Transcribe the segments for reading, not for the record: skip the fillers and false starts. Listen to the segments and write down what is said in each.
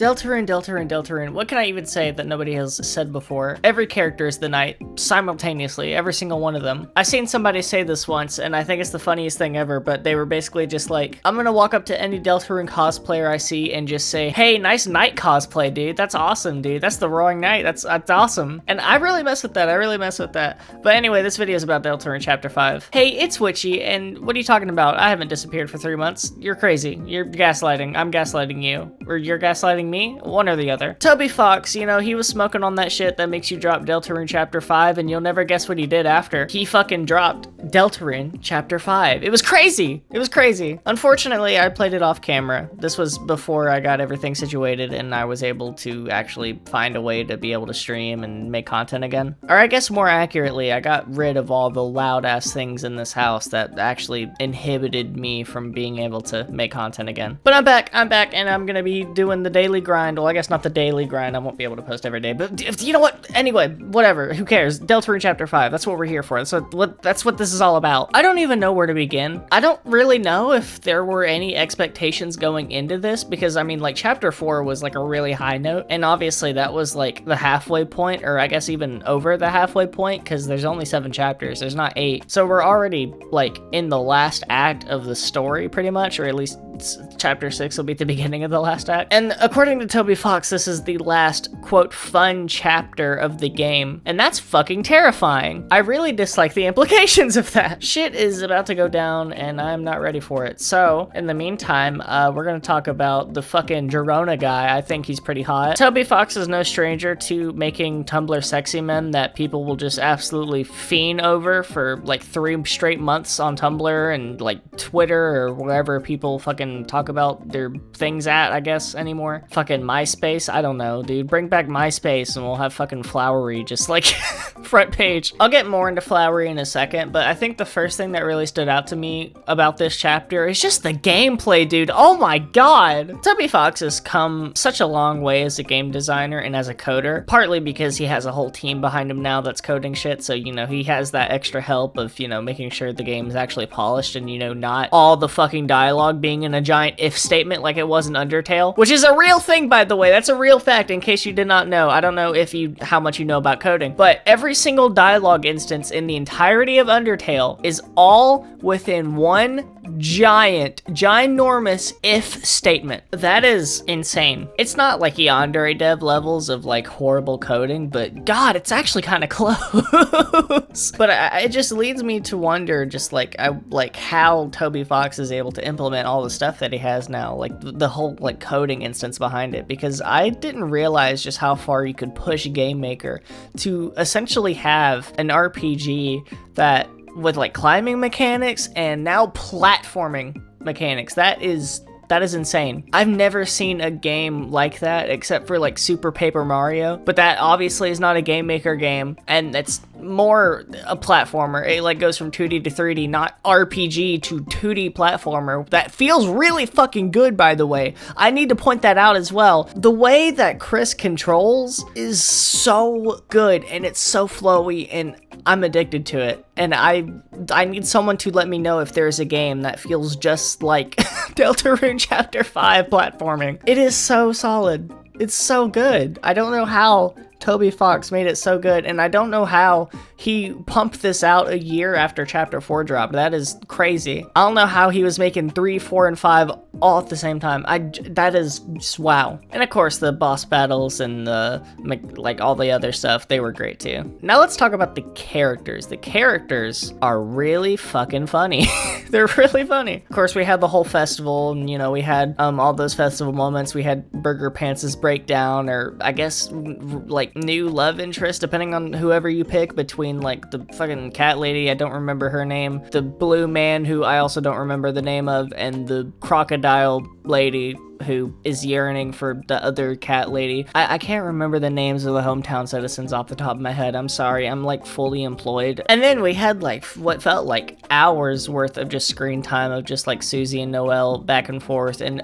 Deltarune. What can I even say that nobody has said before? Every character is the knight, simultaneously, every single one of them. I seen somebody say this once, and I think it's the funniest thing ever, but they were basically just like, I'm gonna walk up to any Deltarune cosplayer I see and just say, hey, nice knight cosplay, dude. That's awesome, dude. That's the Roaring Knight. That's awesome. And I really mess with that. But anyway, this video is about Deltarune Chapter 5. Hey, it's Witchiee, and what are you talking about? I haven't disappeared for 3 months. You're crazy. You're gaslighting. I'm gaslighting you. Or you're gaslighting me? One or the other. Toby Fox, you know, he was smoking on that shit that makes you drop Deltarune Chapter 5, and you'll never guess what he did after. He fucking dropped Deltarune Chapter 5. It was crazy. It was crazy. Unfortunately, I played it off camera. This was before I got everything situated and I was able to actually find a way to be able to stream and make content again. Or I guess more accurately, I got rid of all the loud ass things in this house that actually inhibited me from being able to make content again. But I'm back, and I'm gonna be doing the daily grind. Well, I guess not the daily grind. I won't be able to post every day, but you know what? Anyway, whatever. Who cares? Deltarune Chapter 5. That's what we're here for. That's what this is all about. I don't even know where to begin. I don't really know if there were any expectations going into this, because I mean, like, Chapter 4 was like a really high note, and obviously that was like the halfway point, or I guess even over the halfway point, because there's only 7 chapters. There's not 8. So we're already like in the last act of the story pretty much, or at least Chapter 6 will be at the beginning of the last act. And according to Toby Fox, this is the last, quote, fun chapter of the game. And that's fucking terrifying. I really dislike the implications of that. Shit is about to go down and I'm not ready for it. So, in the meantime, we're gonna talk about the fucking Girona guy. I think he's pretty hot. Toby Fox is no stranger to making Tumblr sexy men that people will just absolutely fiend over for like 3 straight months on Tumblr and like Twitter or wherever people fucking talk about their things at, I guess, anymore. Fucking MySpace, I don't know, dude. Bring back MySpace and we'll have fucking Flowery just like front page. I'll get more into Flowery in a second, but I think the first thing that really stood out to me about this chapter is just the gameplay, dude. Oh my god! Toby Fox has come such a long way as a game designer and as a coder, partly because he has a whole team behind him now that's coding shit, so, you know, he has that extra help of, you know, making sure the game is actually polished and, you know, not all the fucking dialogue being in a giant if statement like it was in Undertale, which is a real thing, by the way. That's a real fact, in case you did not know. I don't know how much you know about coding, but every single dialogue instance in the entirety of Undertale is all within one ginormous if statement. That is insane. It's not like yandere dev levels of like horrible coding, but god, it's actually kind of close. But it just leads me to wonder just like how Toby Fox is able to implement all the stuff that he has now, like the whole like coding instance behind it, because I didn't realize just how far you could push Game Maker to essentially have an RPG that with like climbing mechanics and now platforming mechanics. That is insane. I've never seen a game like that except for like Super Paper Mario, but that obviously is not a Game Maker game, and it's more a platformer. It like goes from 2D to 3D, not RPG to 2D platformer. That feels really fucking good, by the way. I need to point that out as well. The way that Chris controls is so good, and it's so flowy, and I'm addicted to it. And I need someone to let me know if there's a game that feels just like Deltarune Chapter 5 platforming. It is so solid. It's so good. I don't know how Toby Fox made it so good, and I don't know how he pumped this out a year after Chapter 4 dropped. That is crazy. I don't know how he was making 3, 4, and 5 all at the same time. That is just wow. And of course, the boss battles and the like all the other stuff, they were great too. Now let's talk about the characters. The characters are really fucking funny. They're really funny. Of course, we had the whole festival, and you know, we had all those festival moments. We had Burger Pants' breakdown, or I guess like new love interest, depending on whoever you pick, between like the fucking cat lady, I don't remember her name, the blue man who I also don't remember the name of, and the crocodile lady who is yearning for the other cat lady. I can't remember the names of the hometown citizens off the top of my head. I'm sorry, I'm like fully employed. And then we had like what felt like hours worth of just screen time of just like Susie and Noelle back and forth, and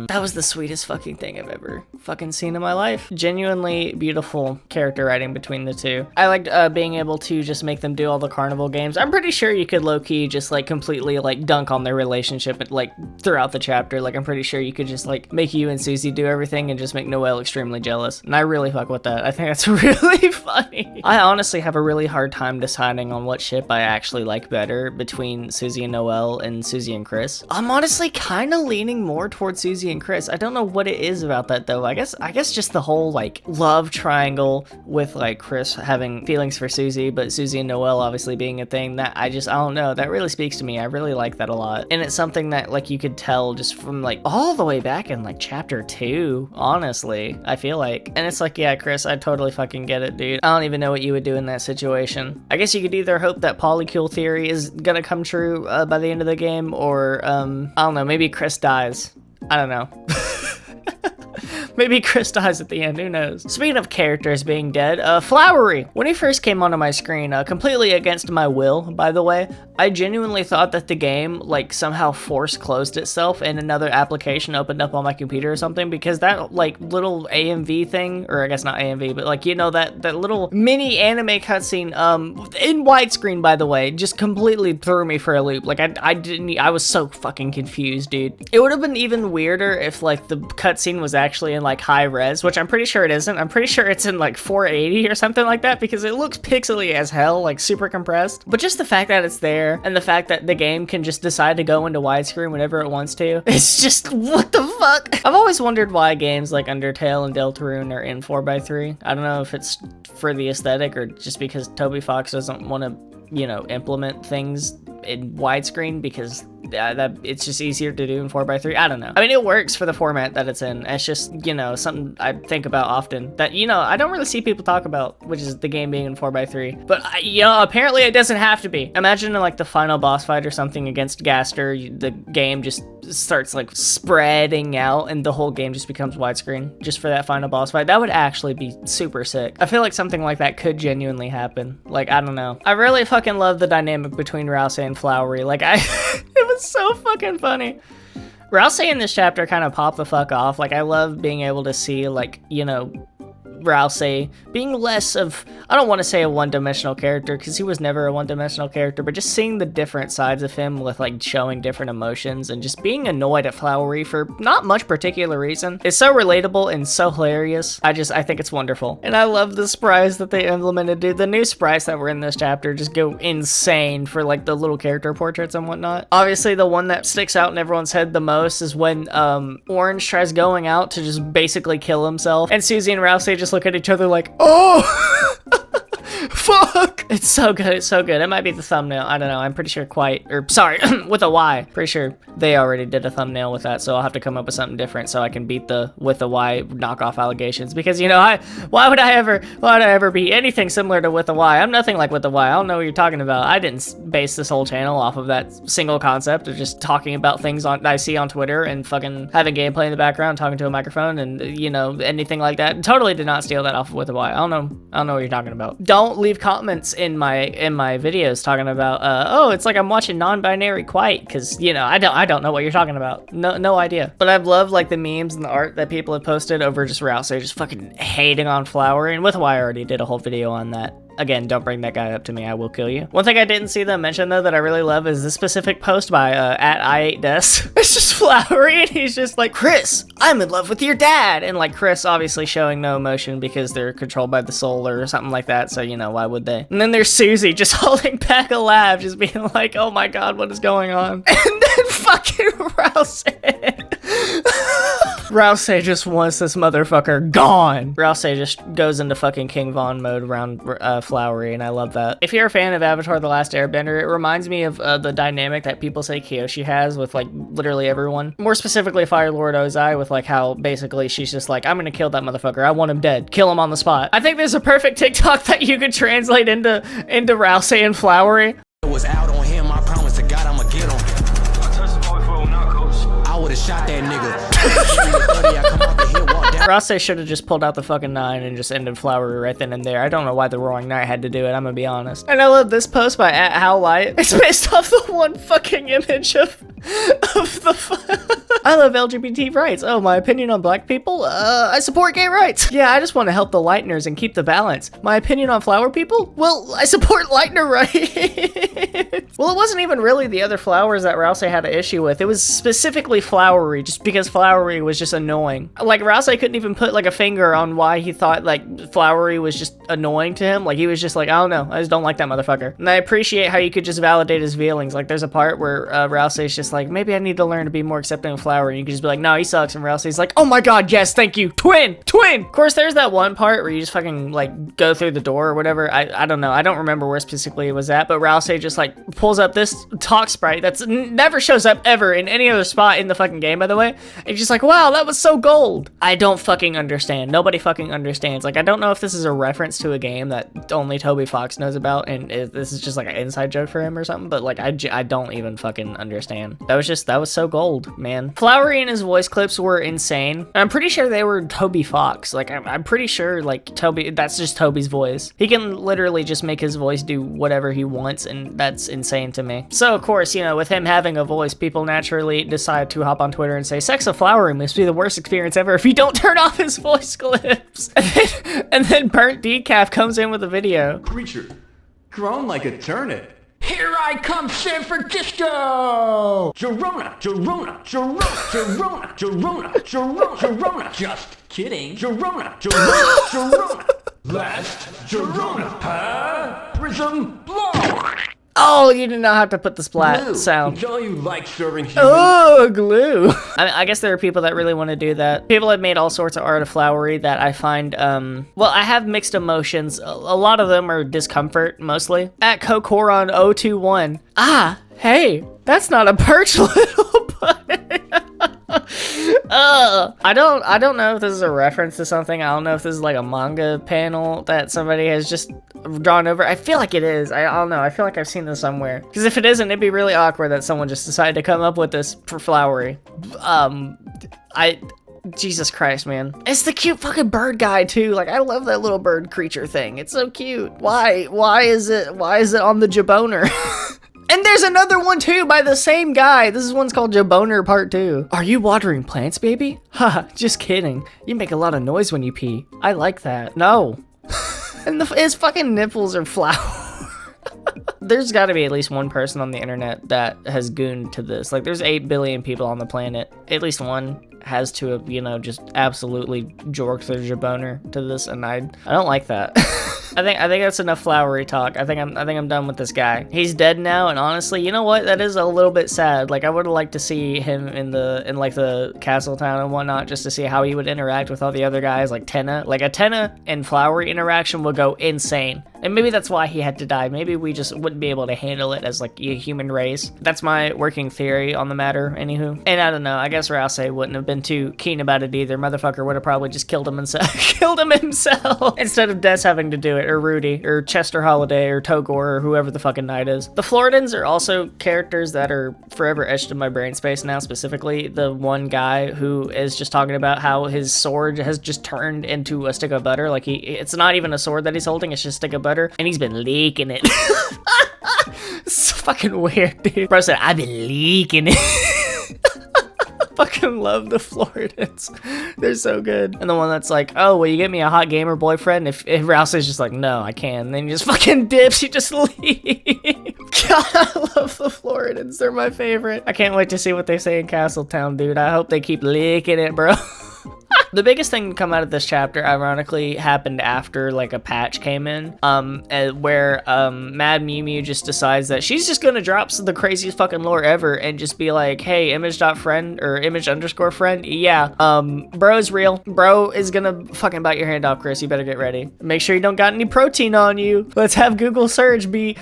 That was the sweetest fucking thing I've ever fucking seen in my life. Genuinely beautiful character writing between the two. I liked being able to just make them do all the carnival games. I'm pretty sure you could low-key just like completely like dunk on their relationship like throughout the chapter. Like I'm pretty sure you could just like make you and Susie do everything and just make Noelle extremely jealous. And I really fuck with that. I think that's really funny. I honestly have a really hard time deciding on what ship I actually like better between Susie and Noelle and Susie and Chris. I'm honestly kind of leaning more towards Susie and Chris. I don't know what it is about that though. I guess just the whole like love triangle with like Chris having feelings for Susie, but Susie and Noelle obviously being a thing that I don't know. That really speaks to me. I really like that a lot. And it's something that like you could tell just from like all the way back in like chapter 2, honestly, I feel like. And it's like, yeah, Chris, I totally fucking get it, dude. I don't even know what you would do in that situation. I guess you could either hope that polycule theory is gonna come true by the end of the game, or I don't know, maybe Chris dies. I don't know. Maybe Chris dies at the end, who knows? Speaking of characters being dead, Flowery. When he first came onto my screen, completely against my will, by the way, I genuinely thought that the game, like, somehow force closed itself and another application opened up on my computer or something, because that, like, little AMV thing, or I guess not AMV, but, like, you know, that little mini anime cutscene, in widescreen, by the way, just completely threw me for a loop. Like, I was so fucking confused, dude. It would have been even weirder if, like, the cutscene was actually in like high res, which I'm pretty sure it isn't. I'm pretty sure it's in like 480 or something like that, because it looks pixely as hell, like super compressed. But just the fact that it's there and the fact that the game can just decide to go into widescreen whenever it wants to, it's just, what the fuck? I've always wondered why games like Undertale and Deltarune are in 4x3. I don't know if it's for the aesthetic or just because Toby Fox doesn't want to, you know, implement things in widescreen, because that it's just easier to do in 4x3. I don't know. I mean, it works for the format that it's in. It's just, you know, something I think about often that, you know, I don't really see people talk about, which is the game being in 4x3. But, you know, apparently it doesn't have to be. Imagine like the final boss fight or something against Gaster, the game just starts like spreading out and the whole game just becomes widescreen just for that final boss fight. That would actually be super sick. I feel like something like that could genuinely happen. Like, I don't know. I really fucking love the dynamic between Ralsei and Flowery. Like, it was so fucking funny. Ralsei in this chapter kind of popped the fuck off. Like, I love being able to see, like, you know, Ralsei being less of, I don't want to say a one-dimensional character, because he was never a one-dimensional character, but just seeing the different sides of him with like showing different emotions and just being annoyed at Flowery for not much particular reason. It's so relatable and so hilarious. I think it's wonderful. And I love the sprites that they implemented, dude. The new sprites that were in this chapter just go insane for like the little character portraits and whatnot. Obviously, the one that sticks out in everyone's head the most is when Orange tries going out to just basically kill himself, and Susie and Ralsei just look at each other like, oh, fuck. It's so good. It's so good. It might be the thumbnail. I don't know. I'm pretty sure with a Y. Pretty sure they already did a thumbnail with that, so I'll have to come up with something different so I can beat the with a Y knockoff allegations, because, you know, why would I ever be anything similar to with a Y? I'm nothing like with a Y. I don't know what you're talking about. I didn't base this whole channel off of that single concept of just talking about things I see on Twitter and fucking having gameplay in the background, talking to a microphone, and, you know, anything like that. Totally did not steal that off of with a Y. I don't know what you're talking about. Don't leave comments in my videos talking about oh, it's like I'm watching non-binary quite, because, you know, I don't know what you're talking about. No idea. But I've loved like the memes and the art that people have posted over just Ralsei just fucking hating on Flowery, and with why I already did a whole video on that. Again, don't bring that guy up to me, I will kill you. One thing I didn't see them mention though that I really love is this specific post by at I8Des. It's just Flowery, and he's just like, Chris, I'm in love with your dad, and like Chris obviously showing no emotion because they're controlled by the soul or something like that, so, you know, why would they? And then there's Susie just holding back a laugh, just being like, oh my god, what is going on? And then fucking Ralsei. Ralsei just wants this motherfucker gone. Ralsei just goes into fucking King Von mode around Flowery, and I love that. If you're a fan of Avatar: The Last Airbender, it reminds me of the dynamic that people say Kyoshi has with like literally everyone. More specifically, Fire Lord Ozai, with like how basically she's just like, I'm gonna kill that motherfucker. I want him dead. Kill him on the spot. I think there's a perfect TikTok that you could translate into Ralsei and Flowery. It was out on him. I promise to God I'ma get him. I would've shot that nigga. Ralsei should have just pulled out the fucking 9 and just ended Flowery right then and there. I don't know why the Roaring Knight had to do it, I'm gonna be honest. And I love this post by @HowLight. It's based off the one fucking image of the I love LGBT rights. Oh, my opinion on black people? I support gay rights. Yeah, I just want to help the lighteners and keep the balance. My opinion on flower people? Well, I support lightener rights. Well, it wasn't even really the other flowers that Ralsei had an issue with. It was specifically Flowery, just because Flowery was just annoying. Like, Ralsei couldn't even put like a finger on why he thought like Flowery was just annoying to him. Like, he was just like, I don't know, I just don't like that motherfucker. And I appreciate how you could just validate his feelings. Like, there's a part where Ralsei's just like, maybe I need to learn to be more accepting of Flowery. And you can just be like, no, he sucks. And Ralsei's like, oh my god, yes, thank you. Twin. Of course, there's that one part where you just fucking like go through the door or whatever. I don't know. I don't remember where specifically it was at, but Ralsei just like pulls up this talk sprite that's never shows up ever in any other spot in the fucking game, by the way. And you're just like, wow, that was so gold. I don't fucking understand. Nobody fucking understands. Like, I don't know if this is a reference to a game that only Toby Fox knows about, and this is just like an inside joke for him or something, but like, I don't even fucking understand. That was so gold, man. Flowery and his voice clips were insane. I'm pretty sure they were Toby Fox. Like, I'm pretty sure like that's just Toby's voice. He can literally just make his voice do whatever he wants, and that's insane to me. So of course, you know, with him having a voice, people naturally decide to hop on Twitter and say, sex of Flowery must be the worst experience ever if you don't turn off his voice clips. And then Burnt Decaf comes in with a video. Creature, grown like a turnip. Here I come, San Francisco! Girona, Girona, Girona, Girona, Girona, Girona, Girona. Just kidding. Girona, Girona, Girona. Blast, Girona, Prism, blow. Oh, you did not have to put the splat Glue. sound. Don't you like serving humans? Oh, glue. I guess there are people that really want to do that. People have made all sorts of art of Flowery that I find, well, I have mixed emotions. A lot of them are discomfort, mostly. At Kokoron021. Ah, hey, that's not a perch, little buddy. I don't know if this is a reference to something. I don't know if this is like a manga panel that somebody has just drawn over. I feel like it is. I don't know. I feel like I've seen this somewhere. Because if it isn't, it'd be really awkward that someone just decided to come up with this for Flowery. Jesus Christ, man. It's the cute fucking bird guy too. Like, I love that little bird creature thing. It's so cute. Why is it on the Jaboner? And there's another one too by the same guy. This one's called Jaboner Part 2. Are you watering plants, baby? Haha, just kidding. You make a lot of noise when you pee. I like that. No. And his fucking nipples are flour. There's got to be at least one person on the internet that has gooned to this. Like, there's 8 billion people on the planet. At least one has to have, you know, just absolutely jorked their Jaboner to this, and I don't like that. I think that's enough Flowery talk. I think I'm done with this guy. He's dead now, and honestly, you know what? That is a little bit sad. Like, I would have liked to see him in like the castle town and whatnot, just to see how he would interact with all the other guys, like Tenna. Like, a Tenna and Flowery interaction would go insane. And maybe that's why he had to die. Maybe we just wouldn't be able to handle it as like a human race. That's my working theory on the matter, anywho. And I don't know, I guess Ralsei wouldn't have been too keen about it either. Motherfucker would have probably just killed him himself. Instead of Des having to do it, or Rudy, or Chester Holiday, or Togor, or whoever the fucking knight is. The Floridians are also characters that are forever etched in my brain space now, specifically the one guy who is just talking about how his sword has just turned into a stick of butter. Like, it's not even a sword that he's holding, it's just a stick of butter, and he's been leaking it. It's fucking weird, dude. Bro said, I've been leaking it. Fucking love the Floridians. They're so good. And the one that's like, oh, will you get me a hot gamer boyfriend? If Ralsei's just like, no, I can. And then he just fucking dips. He just leaves. God, I love the Floridians. They're my favorite. I can't wait to see what they say in Castletown, dude. I hope they keep licking it, bro. The biggest thing to come out of this chapter, ironically, happened after, like, a patch came in, where Mad Mew Mew just decides that she's just gonna drop the craziest fucking lore ever and just be like, hey, image.friend, or image_friend, yeah, bro's real. Bro is gonna fucking bite your hand off, Chris. You better get ready. Make sure you don't got any protein on you. Let's have Google search be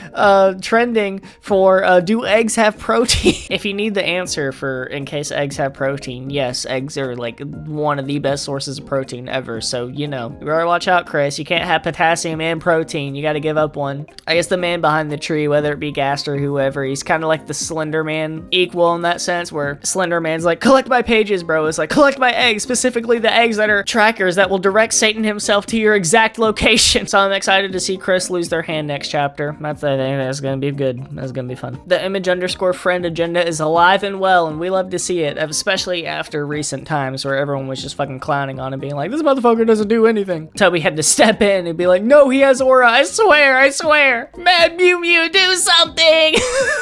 trending for, do eggs have protein? If you need the answer for in case eggs have protein, yes, eggs are, like, one of the best best sources of protein ever, so, you know. You better watch out, Chris. You can't have potassium and protein. You gotta give up one. I guess the man behind the tree, whether it be Gast or whoever, he's kind of like the Slender Man equal in that sense, where Slender Man's like, collect my pages, bro. It's like, collect my eggs, specifically the eggs that are trackers that will direct Satan himself to your exact location. So I'm excited to see Chris lose their hand next chapter. That's gonna be good. That's gonna be fun. The image_friend agenda is alive and well, and we love to see it, especially after recent times where everyone was just fucking clowning on him, being like, this motherfucker doesn't do anything. Toby had to step in and be like, no, he has aura. I swear. Mad Mew Mew, do something.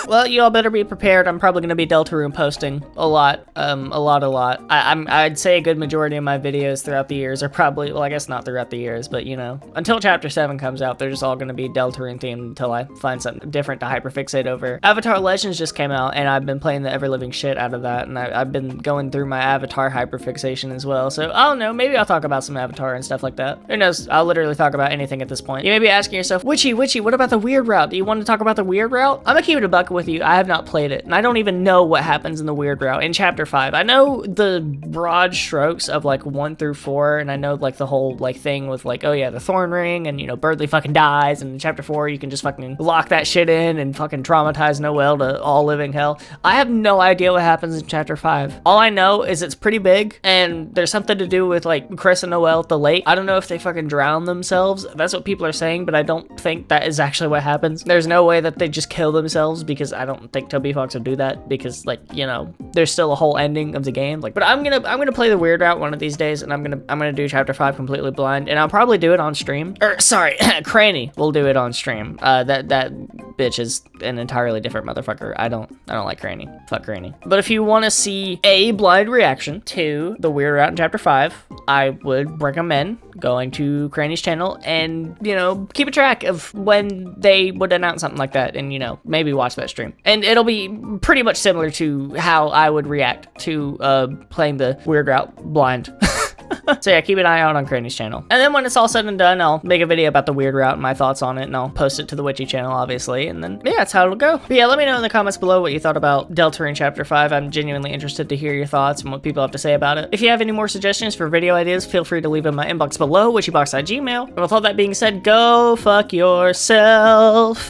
Well, you all better be prepared. I'm probably gonna be Deltarune posting a lot. I'd say a good majority of my videos throughout the years are probably, well, I guess not throughout the years, but you know, until chapter 7 comes out, they're just all gonna be Deltarune themed until I find something different to hyperfixate over. Avatar Legends just came out, and I've been playing the ever-living shit out of that, and I've been going through my Avatar hyperfixation as well, so I don't know, maybe I'll talk about some Avatar and stuff like that. Who knows, I'll literally talk about anything at this point. You may be asking yourself, Witchiee, what about the weird route? Do you want to talk about the weird route? I'm gonna keep it a bucket with you. I have not played it, and I don't even know what happens in the weird route in chapter 5. I know the broad strokes of like 1 through 4, and I know like the whole like thing with like, oh yeah, the thorn ring, and you know, Birdley fucking dies, and in chapter 4 you can just fucking lock that shit in and fucking traumatize Noelle to all living hell. I have no idea what happens in chapter 5. All I know is it's pretty big, and there's something to do with like Chris and Noelle at the lake. I don't know if they fucking drown themselves. That's what people are saying, but I don't think that is actually what happens. There's no way that they just kill themselves, because I don't think Toby Fox would do that, because like, you know, there's still a whole ending of the game. Like, but I'm gonna play the weird route one of these days, and I'm gonna do chapter 5 completely blind, and I'll probably do it on stream. Sorry, Cranny will do it on stream. That bitch is an entirely different motherfucker. I don't like Cranny. Fuck Cranny. But if you want to see a blind reaction to the weird route in chapter 5, I would recommend going to Cranny's channel and, you know, keep a track of when they would announce something like that, and, you know, maybe watch that stream. And it'll be pretty much similar to how I would react to playing the weird route blind. So yeah, keep an eye out on Cranny's channel. And then when it's all said and done, I'll make a video about the weird route and my thoughts on it, and I'll post it to the Witchiee channel, obviously, and then, yeah, that's how it'll go. But yeah, let me know in the comments below what you thought about Deltarune Chapter 5. I'm genuinely interested to hear your thoughts and what people have to say about it. If you have any more suggestions for video ideas, feel free to leave them in my inbox below, witchiebox@gmail.com. And with all that being said, go fuck yourself.